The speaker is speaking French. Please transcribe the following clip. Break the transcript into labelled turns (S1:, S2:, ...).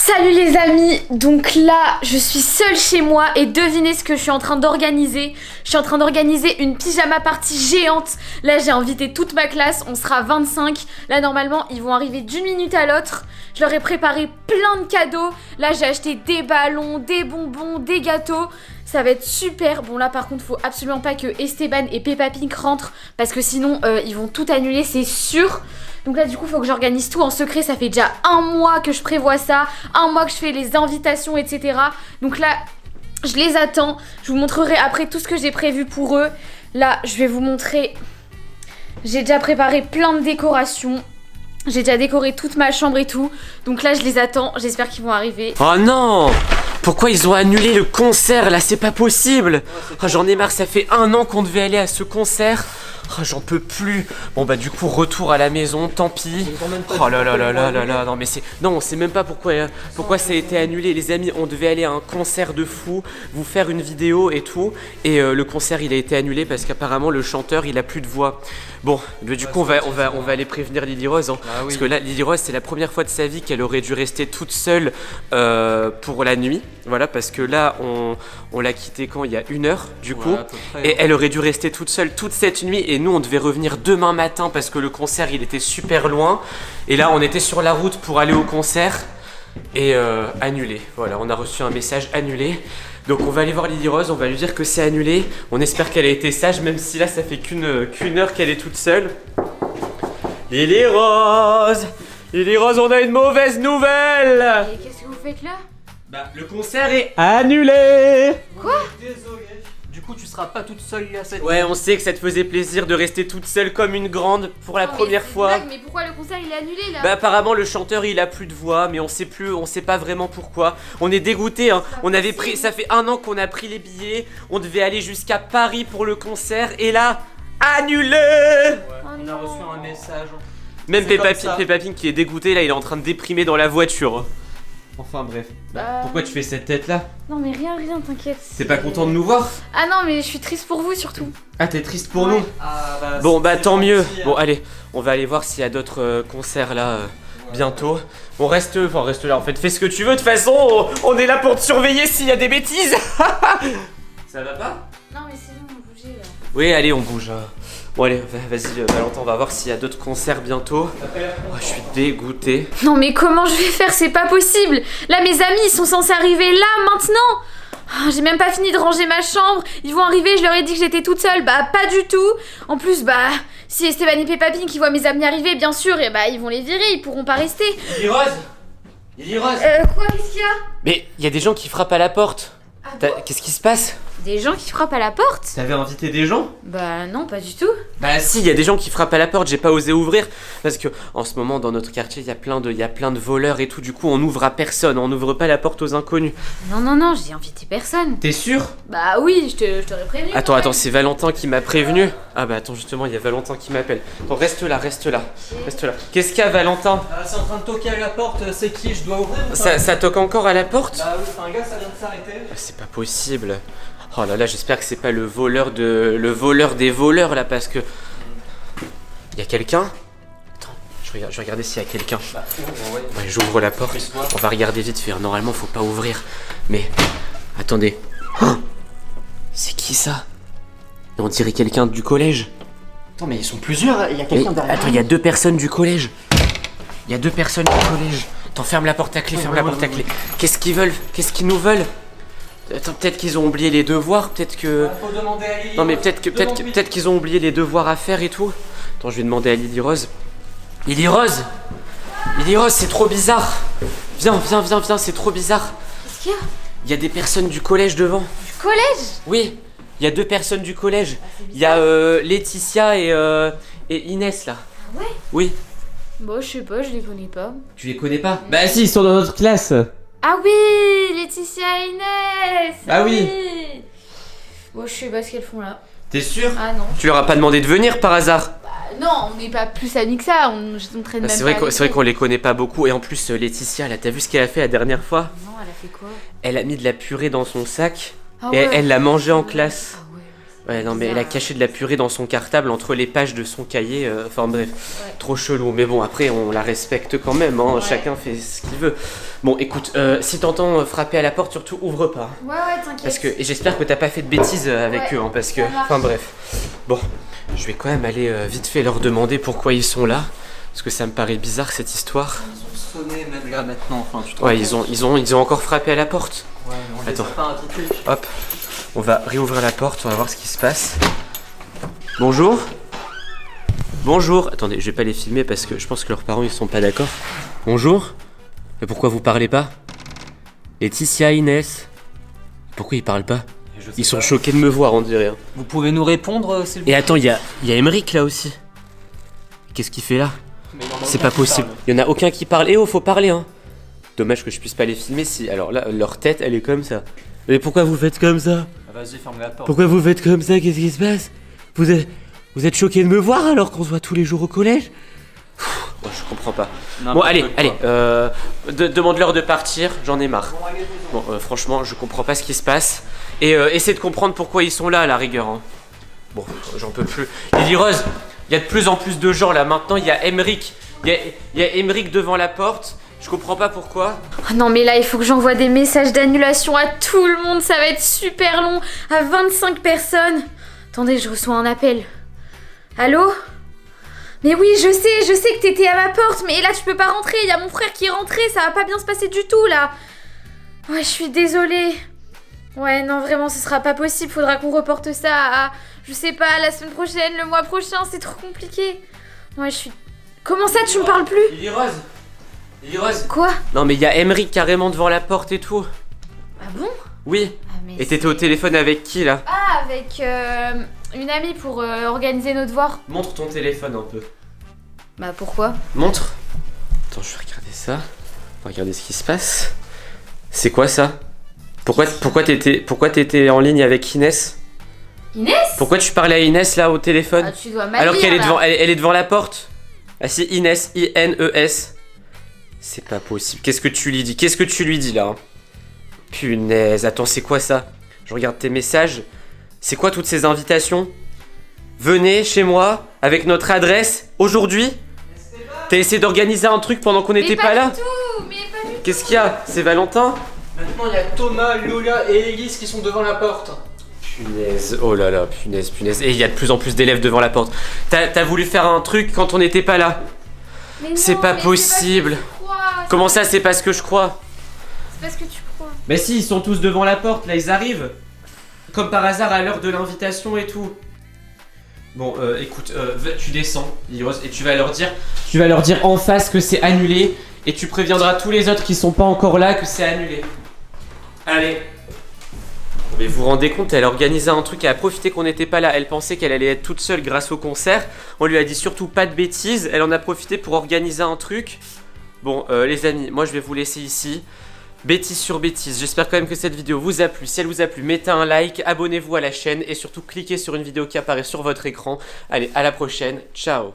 S1: Salut les amis, donc là je suis seule chez moi et devinez ce que je suis en train d'organiser. Je suis en train d'organiser une pyjama party géante. Là j'ai invité toute ma classe, on sera 25. Là normalement ils vont arriver d'une minute à l'autre. Je leur ai préparé plein de cadeaux. Là j'ai acheté des ballons, des bonbons, des gâteaux. Ça va être super. Bon là par contre faut absolument pas que Esteban et Peppa Pig rentrent parce que sinon ils vont tout annuler, c'est sûr. Donc là du coup faut que j'organise tout en secret. Ça fait déjà un mois que je prévois ça, un mois que je fais les invitations, etc. Donc là je les attends. Je vous montrerai après tout ce que j'ai prévu pour eux. Là je vais vous montrer. J'ai déjà préparé plein de décorations. J'ai déjà décoré toute ma chambre et tout. Donc là je les attends, j'espère qu'ils vont arriver.
S2: Oh non! Pourquoi ils ont annulé le concert là? C'est pas possible! Oh, j'en ai marre, ça fait un an qu'on devait aller à ce concert. Oh, j'en peux plus. Bon bah du coup retour à la maison, tant pis. Oh là là là là là là. Non mais c'est... Non on sait même pas pourquoi ça a été annulé. Les amis, on devait aller à un concert de fou, vous faire une vidéo et tout. Et le concert il a été annulé parce qu'apparemment le chanteur il a plus de voix. Bon, du coup on va aller prévenir Lily Rose hein,
S3: Ah oui.
S2: parce que là Lily Rose c'est la première fois de sa vie qu'elle aurait dû rester toute seule pour la nuit. Voilà, parce que là on l'a quittée quand il y a 1 heure du coup.
S3: Voilà, à peu près,
S2: Et elle aurait dû rester toute seule toute cette nuit. Et nous on devait revenir demain matin parce que le concert il était super loin. Et là on était sur la route pour aller au concert. Et annulé. Voilà, on a reçu un message annulé. Donc on va aller voir Lily Rose, on va lui dire que c'est annulé. On espère qu'elle a été sage, même si là ça fait qu'une heure qu'elle est toute seule. Lily Rose! Lily Rose, on a une mauvaise nouvelle!
S1: Et qu'est-ce que vous faites là?
S2: Bah, le concert est annulé!
S1: Quoi?
S3: Désolé. Du coup, tu seras pas toute seule là cette
S2: Ouais, on sait que ça te faisait plaisir de rester toute seule comme une grande pour la
S1: Non, mais
S2: première
S1: c'est une
S2: fois.
S1: blague, mais pourquoi le concert il est annulé là?
S2: Bah apparemment le chanteur il a plus de voix, mais on sait pas vraiment pourquoi. On est dégoûté hein. On avait pris, ça fait 1 an qu'on a pris les billets. On devait aller jusqu'à Paris pour le concert et là annulé.
S3: Ouais,
S1: Oh
S3: on a
S1: non.
S3: reçu un message.
S2: Même
S3: C'est
S2: Peppa
S3: comme ça.
S2: Pig qui est dégoûté là, il est en train de déprimer dans la voiture. Enfin bref.
S1: Bah,
S2: Pourquoi tu fais cette tête là?
S1: Non mais rien, t'inquiète.
S2: T'es pas content de nous voir?
S1: Ah non mais je suis triste pour vous surtout.
S2: Ah t'es triste pour
S1: Ouais.
S2: nous?
S3: Ah, bah,
S2: Bon bah
S3: c'est
S2: tant mieux.
S3: gentil, hein.
S2: Bon allez, on va aller voir s'il y a d'autres concerts là bientôt. On reste là en fait, fais ce que tu veux, de toute façon on est là pour te surveiller s'il y a des bêtises. Ça va pas?
S1: Non mais c'est bon, bougez là.
S2: Oui allez on bouge. Bon allez, vas-y Valentin, on va voir s'il y a d'autres concerts bientôt. Oh, je suis dégoûté.
S1: Non mais comment je vais faire? C'est pas possible. Là mes amis ils sont censés arriver là maintenant. Ah, j'ai même pas fini de ranger ma chambre. Ils vont arriver, je leur ai dit que j'étais toute seule. Bah pas du tout. En plus bah si Esteban et Peppa Pig qui voient mes amis arriver bien sûr et bah ils vont les virer, ils pourront pas rester.
S2: Lily Rose! Lily Rose!
S1: Quoi, qu'est-ce qu'il y a?
S2: Mais il y a des gens qui frappent à la porte.
S1: Ah bon?
S2: Qu'est-ce qui se passe?
S1: Des gens qui frappent à la porte?
S2: T'avais invité des gens?
S1: Bah non pas du tout.
S2: Bah si, il y a des gens qui frappent à la porte, j'ai pas osé ouvrir parce que en ce moment dans notre quartier il y a plein de voleurs et tout, du coup on ouvre à personne, on n'ouvre pas la porte aux inconnus.
S1: Non, j'ai invité personne.
S2: T'es sûr?
S1: Bah oui, je t'aurais prévenu.
S2: Attends, c'est Valentin qui m'a prévenu. Ah bah attends justement, il y a Valentin qui m'appelle. Attends, reste là. Qu'est-ce qu'il y a Valentin?
S3: Ah, c'est en train de toquer à la porte, c'est qui? Je dois ouvrir ou pas?
S2: Ça toque encore à la porte?
S3: Bah oui, c'est un gars, ça vient de s'arrêter.
S2: Ah, c'est pas possible. Oh là là, j'espère que c'est pas le voleur des voleurs là parce que... Il y a quelqu'un? Attends, je vais regarder s'il y a quelqu'un.
S3: Bah, ouvre, ouais.
S2: Ouais, j'ouvre la porte.
S3: Pousse-toi.
S2: On va regarder vite fait. Normalement, faut pas ouvrir. Mais attendez. Oh, c'est qui ça? On dirait quelqu'un du collège.
S3: Attends, mais ils sont plusieurs, il y a
S2: Mais,
S3: quelqu'un derrière.
S2: attends, il y a 2 personnes du collège. Attends, ferme la porte à clé, ferme la porte à clé. Qu'est-ce qu'ils veulent? Qu'est-ce qu'ils nous veulent? Attends, peut-être qu'ils ont oublié les devoirs, peut-être que...
S3: Faut demander à Lily.
S2: Non mais peut-être qu'ils ont oublié les devoirs à faire et tout. Attends, je vais demander à Lily Rose. Lily Rose, c'est trop bizarre. Viens, c'est trop bizarre.
S1: Qu'est-ce qu'il y a?
S2: Il y a des personnes du collège devant.
S1: Du collège?
S2: Oui, il y a 2 personnes du collège. Il y a Laetitia et Inès là.
S1: Ah ouais?
S2: Oui.
S1: Bon, je sais pas, je les connais pas.
S2: Tu les connais pas? Bah si, ils sont dans notre classe.
S1: Ah oui, Laetitia et Inès.
S2: Ah oui.
S1: Bon, je sais pas ce qu'elles font là.
S2: T'es sûr?
S1: Ah non.
S2: Tu leur as pas demandé de venir par hasard?
S1: Bah non, on n'est pas plus amis que ça, on traîne même
S2: C'est
S1: pas
S2: vrai
S1: avec
S2: qu'on
S1: elles.
S2: les connaît pas beaucoup. Et en plus, Laetitia, là, t'as vu ce qu'elle a fait la dernière fois?
S1: Non, elle a fait quoi?
S2: Elle a mis de la purée dans son sac
S1: Ah
S2: et
S1: ouais.
S2: elle l'a mangé en classe.
S1: Ah ouais,
S2: Ouais, non, mais elle a caché de la purée dans son cartable entre les pages de son cahier. Enfin bref, trop chelou. Mais bon, après, on la respecte quand même. Hein, chacun fait ce qu'il veut. Bon, écoute, si t'entends frapper à la porte, surtout ouvre pas.
S1: Ouais, t'inquiète.
S2: Parce que, et j'espère que t'as pas fait de bêtises avec eux. Hein, parce que, enfin bref. Bon, je vais quand même aller vite fait leur demander pourquoi ils sont là. Parce que ça me paraît bizarre cette histoire.
S3: Ils ont sonné même là maintenant. Enfin, tu te
S2: Ouais, ils ont encore frappé à la porte.
S3: Ouais, mais on les a pas un petit truc.
S2: Hop, on va réouvrir la porte, on va voir ce qui se passe. Bonjour. Bonjour. Attendez, je vais pas les filmer parce que je pense que leurs parents ils sont pas d'accord. Bonjour. Mais pourquoi vous parlez pas? Laetitia, Inès. Pourquoi ils parlent pas? Ils sont choqués de me voir, on dirait. Hein.
S3: Vous pouvez nous répondre, s'il vous plaît?
S2: Et attends, il y a Emeric là aussi. Qu'est-ce qu'il fait là? C'est pas possible. Il y en a aucun qui parle. Eh oh, faut parler hein. Dommage que je puisse pas les filmer si. Alors là, leur tête, elle est comme ça. Mais pourquoi vous faites comme ça?
S3: Vas-y, ferme la porte.
S2: Pourquoi vous faites comme ça? Qu'est-ce qui se passe? Vous êtes choqués de me voir alors qu'on se voit tous les jours au collège? Moi, je comprends pas. Bon, allez, demande-leur de partir, j'en ai marre. Bon, franchement, je comprends pas ce qui se passe. Et essaie de comprendre pourquoi ils sont là à la rigueur. Hein. Bon, j'en peux plus. Lily Rose, il y a de plus en plus de gens là. Maintenant, il y a Emeric. Il y a Emeric devant la porte. Je comprends pas pourquoi.
S1: Oh non mais là il faut que j'envoie des messages d'annulation à tout le monde, ça va être super long, à 25 personnes. Attendez, je reçois un appel. Allô? Mais oui, je sais que t'étais à ma porte, mais là tu peux pas rentrer, il y a mon frère qui est rentré, ça va pas bien se passer du tout là. Ouais, je suis désolée. Ouais, non vraiment, ce sera pas possible, faudra qu'on reporte ça à, je sais pas, la semaine prochaine, le mois prochain, c'est trop compliqué. Ouais, je suis... Comment ça, tu me parles plus?
S2: Lily Rose. Lily Rose.
S1: Quoi?
S2: Non mais il y a Emeric carrément devant la porte et tout.
S1: Ah bon?
S2: Oui.
S1: Ah, mais
S2: Et t'étais au téléphone avec qui là?
S1: Ah, avec une amie pour organiser nos devoirs.
S2: Montre ton téléphone un peu.
S1: Bah pourquoi?
S2: Montre. Attends, je vais regarder ça. On va regarder ce qui se passe. C'est quoi ça? Pourquoi t'étais en ligne avec Inès?
S1: Inès?
S2: Pourquoi tu parlais à Inès là au téléphone?
S1: Ah, tu dois mal
S2: Alors
S1: lire,
S2: qu'elle est
S1: là.
S2: devant, elle est devant la porte. Ah c'est Inès, I-N-E-S. C'est pas possible. Qu'est-ce que tu lui dis? Qu'est-ce que tu lui dis là? Punaise, attends, c'est quoi ça? Je regarde tes messages. C'est quoi toutes ces invitations? Venez chez moi avec notre adresse aujourd'hui. T'as essayé d'organiser un truc pendant qu'on n'était pas là?
S1: Mais pas du tout.
S2: Qu'est-ce qu'il y a? C'est Valentin?
S3: Maintenant, il y a Thomas, Lola et Elise qui sont devant la porte.
S2: Punaise, oh là là, punaise. Et il y a de plus en plus d'élèves devant la porte. T'as voulu faire un truc quand on n'était pas là?
S1: Mais non,
S2: C'est pas
S1: mais
S2: possible.
S1: C'est pas ce que tu crois.
S2: Comment ça, c'est pas ce que je crois?
S1: C'est pas ce que tu crois.
S2: Mais si, ils sont tous devant la porte, là, ils arrivent. Comme par hasard à l'heure de l'invitation et tout. Bon, écoute, tu descends, Rose, et tu vas leur dire en face que c'est annulé, et tu préviendras tous les autres qui sont pas encore là que c'est annulé. Allez. Mais vous vous rendez compte, elle a organisé un truc, elle a profité qu'on n'était pas là, elle pensait qu'elle allait être toute seule grâce au concert, on lui a dit surtout pas de bêtises, elle en a profité pour organiser un truc. Bon, les amis, moi je vais vous laisser ici. Bêtise sur bêtise, j'espère quand même que cette vidéo vous a plu. Si elle vous a plu, mettez un like, abonnez-vous à la chaîne et surtout cliquez sur une vidéo qui apparaît sur votre écran. Allez, à la prochaine, ciao.